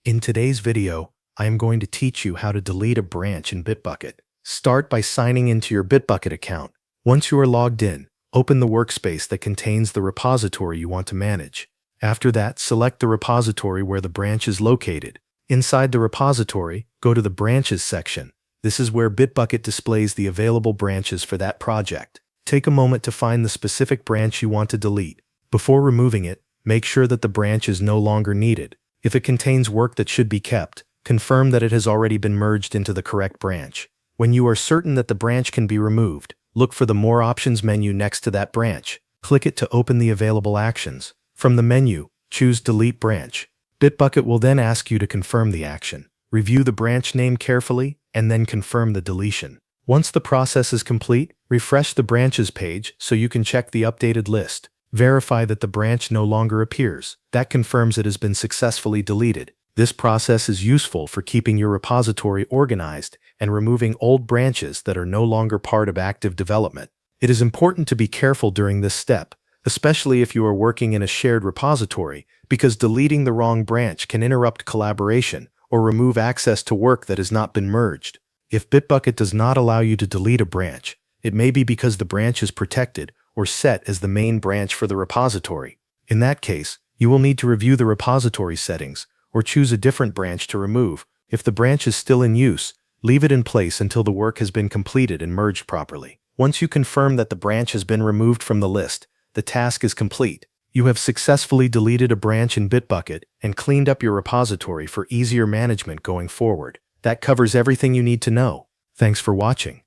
In today's video, I am going to teach you how to delete a branch in Bitbucket. Start by signing into your Bitbucket account. Once you are logged in, open the workspace that contains the repository you want to manage. After that, select the repository where the branch is located. Inside the repository, go to the Branches section. This is where Bitbucket displays the available branches for that project. Take a moment to find the specific branch you want to delete. Before removing it, make sure that the branch is no longer needed. If it contains work that should be kept, confirm that it has already been merged into the correct branch. When you are certain that the branch can be removed, look for the More Options menu next to that branch. Click it to open the available actions. From the menu, choose Delete Branch. Bitbucket will then ask you to confirm the action. Review the branch name carefully, and then confirm the deletion. Once the process is complete, refresh the Branches page so you can check the updated list. Verify that the branch no longer appears. That confirms it has been successfully deleted. This process is useful for keeping your repository organized and removing old branches that are no longer part of active development. It is important to be careful during this step, especially if you are working in a shared repository, because deleting the wrong branch can interrupt collaboration or remove access to work that has not been merged. If Bitbucket does not allow you to delete a branch, it may be because the branch is protected or set as the main branch for the repository. In that case, you will need to review the repository settings or choose a different branch to remove. If the branch is still in use, leave it in place until the work has been completed and merged properly. Once you confirm that the branch has been removed from the list, the task is complete. You have successfully deleted a branch in Bitbucket and cleaned up your repository for easier management going forward. That covers everything you need to know. Thanks for watching.